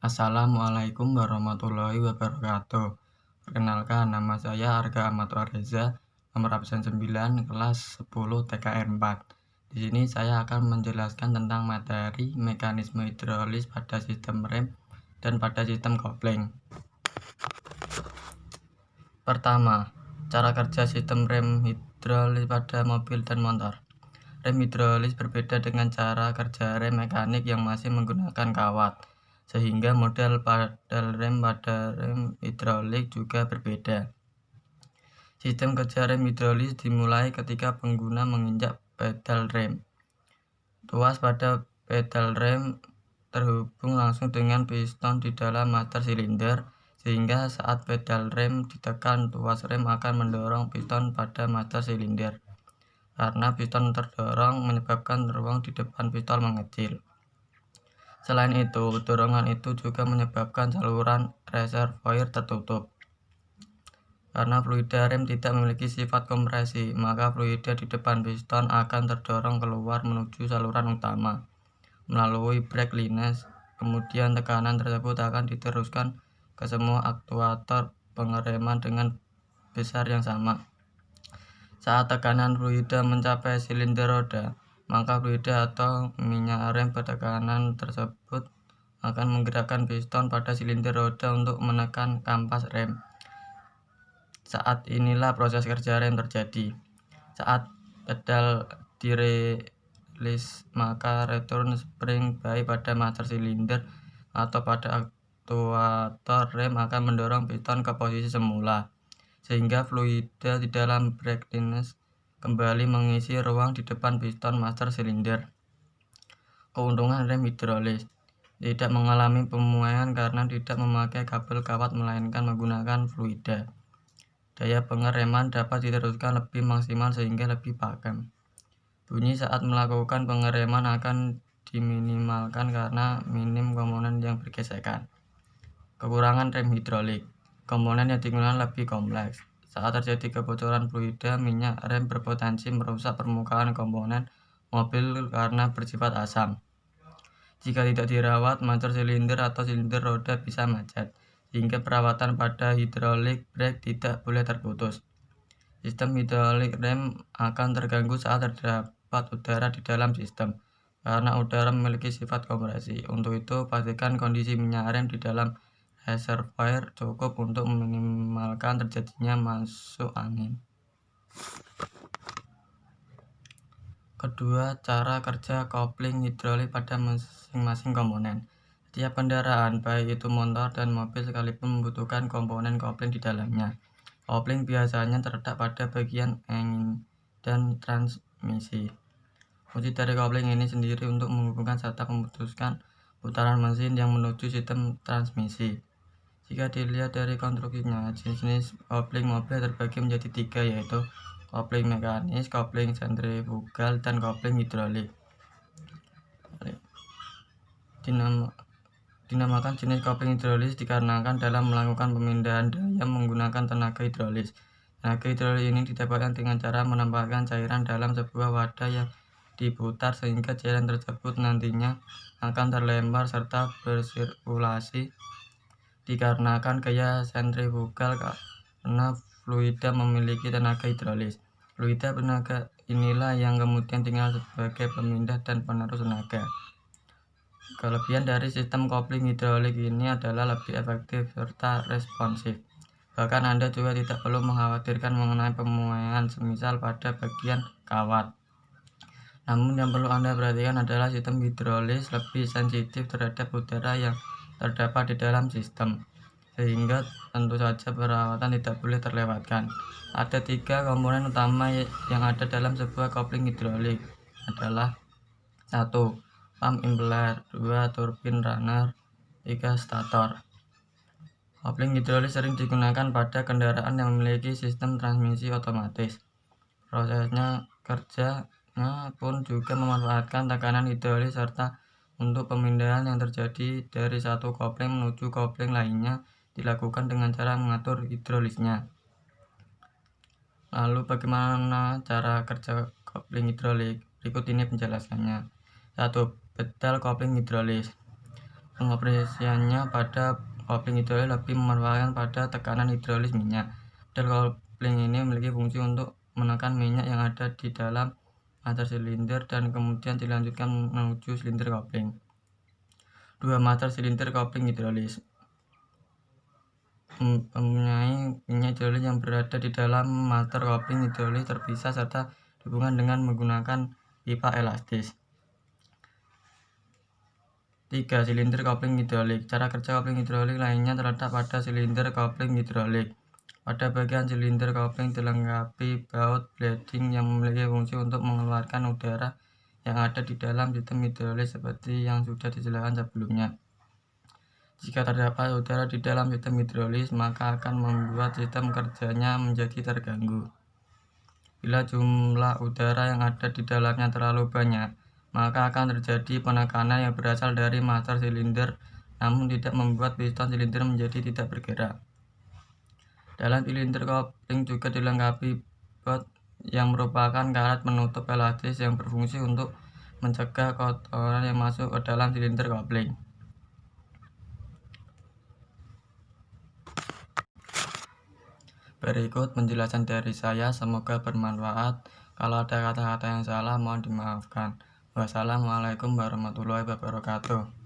Assalamualaikum warahmatullahi wabarakatuh. Perkenalkan, nama saya Arga Ahmad Reza, nomor absen 9, kelas 10 TKR 4. Di sini saya akan menjelaskan tentang materi mekanisme hidrolis pada sistem rem dan pada sistem kopling. Pertama, cara kerja sistem rem hidrolis pada mobil dan motor. Rem hidrolis berbeda dengan cara kerja rem mekanik yang masih menggunakan kawat, sehingga model pedal rem pada rem hidrolik juga berbeda. Sistem kerja rem hidrolis dimulai ketika pengguna menginjak pedal rem. Tuas pada pedal rem terhubung langsung dengan piston di dalam master silinder, sehingga saat pedal rem ditekan, tuas rem akan mendorong piston pada master silinder. Karena piston terdorong menyebabkan ruang di depan piston mengecil. Selain itu, dorongan itu juga menyebabkan saluran reservoir tertutup. Karena fluida rem tidak memiliki sifat kompresi, maka fluida di depan piston akan terdorong keluar menuju saluran utama melalui brake lines. Kemudian tekanan tersebut akan diteruskan ke semua aktuator pengereman dengan besar yang sama. Saat tekanan fluida mencapai silinder roda, maka fluida atau minyak rem bertekanan tersebut akan menggerakkan piston pada silinder roda untuk menekan kampas rem. Saat inilah proses kerja rem terjadi. Saat pedal dirilis, maka return spring baik pada master silinder atau pada aktuator rem akan mendorong piston ke posisi semula, sehingga fluida di dalam brake lines kembali mengisi ruang di depan piston master silinder. Keuntungan rem hidrolis: tidak mengalami pemuaian karena tidak memakai kabel kawat melainkan menggunakan fluida. Daya pengereman dapat diteruskan lebih maksimal sehingga lebih pakem. Bunyi saat melakukan pengereman akan diminimalkan karena minim komponen yang bergesekan. Kekurangan rem hidrolik: komponen yang digunakan lebih kompleks. Saat terjadi kebocoran fluida, minyak rem berpotensi merusak permukaan komponen mobil karena bersifat asam. Jika tidak dirawat, master silinder atau silinder roda bisa macet, sehingga perawatan pada hidrolik brake tidak boleh terputus. Sistem hidrolik rem akan terganggu saat terdapat udara di dalam sistem, karena udara memiliki sifat kompresi. Untuk itu, pastikan kondisi minyak rem di dalam reservoir cukup untuk meminimalkan terjadinya masuk angin. Kedua, cara kerja kopling hidrolik pada masing-masing komponen. Setiap kendaraan, baik itu motor dan mobil sekalipun, membutuhkan komponen kopling di dalamnya. Kopling biasanya terletak pada bagian engine dan transmisi. Fungsi dari kopling ini sendiri untuk menghubungkan serta memutuskan putaran mesin yang menuju sistem transmisi. Jika dilihat dari konstruksinya, jenis kopling mobil terbagi menjadi 3, yaitu kopling mekanis, kopling sentrifugal, dan kopling hidrolik. Dinamakan jenis kopling hidrolis dikarenakan dalam melakukan pemindahan daya menggunakan tenaga hidrolis. Tenaga hidrolis ini didapatkan dengan cara menempatkan cairan dalam sebuah wadah yang diputar sehingga cairan tersebut nantinya akan terlempar serta bersirkulasi. Dikarenakan gaya sentrifugal karena fluida memiliki tenaga hidrolis. Fluida tenaga inilah yang kemudian tinggal sebagai pemindah dan penerus tenaga. Kelebihan dari sistem kopling hidrolik ini adalah lebih efektif serta responsif. Bahkan Anda juga tidak perlu mengkhawatirkan mengenai pemuaian semisal pada bagian kawat. Namun yang perlu Anda perhatikan adalah sistem hidrolis lebih sensitif terhadap udara yang terdapat di dalam sistem, sehingga tentu saja perawatan tidak boleh terlewatkan. Ada 3 komponen utama yang ada dalam sebuah kopling hidrolik adalah 1. Pump impeller, 2. Turbin runner, 3. Stator. Kopling hidrolis sering digunakan pada kendaraan yang memiliki sistem transmisi otomatis. Prosesnya kerjanya pun juga memanfaatkan tekanan hidrolis serta untuk pemindahan yang terjadi dari satu kopling menuju kopling lainnya dilakukan dengan cara mengatur hidrolisnya. Lalu bagaimana cara kerja kopling hidrolik? Berikut ini penjelasannya. 1. Pedal kopling hidrolis. Pengoperasiannya pada kopling hidrolis lebih memanfaatkan pada tekanan hidrolis minyak. Pedal kopling ini memiliki fungsi untuk menekan minyak yang ada di dalam mater silinder dan kemudian dilanjutkan menuju silinder kopling. Dua mater silinder kopling hidrolis mempunyai minyak hidrolis yang berada di dalam mater kopling hidrolis terpisah serta dihubungkan dengan menggunakan pipa elastis. 3. Silinder kopling hidrolik. Cara kerja kopling hidrolik lainnya terletak pada silinder kopling hidrolik. Pada bagian silinder kopling dilengkapi baut blading yang memiliki fungsi untuk mengeluarkan udara yang ada di dalam sistem hidrolik seperti yang sudah dijelaskan sebelumnya. Jika terdapat udara di dalam sistem hidrolis, maka akan membuat sistem kerjanya menjadi terganggu. Bila jumlah udara yang ada di dalamnya terlalu banyak, maka akan terjadi penekanan yang berasal dari master silinder, namun tidak membuat piston silinder menjadi tidak bergerak. Dalam silinder kopling juga dilengkapi baut yang merupakan karet penutup elastis yang berfungsi untuk mencegah kotoran yang masuk ke dalam silinder kopling. Berikut penjelasan dari saya, semoga bermanfaat. Kalau ada kata-kata yang salah, mohon dimaafkan. Wassalamualaikum warahmatullahi wabarakatuh.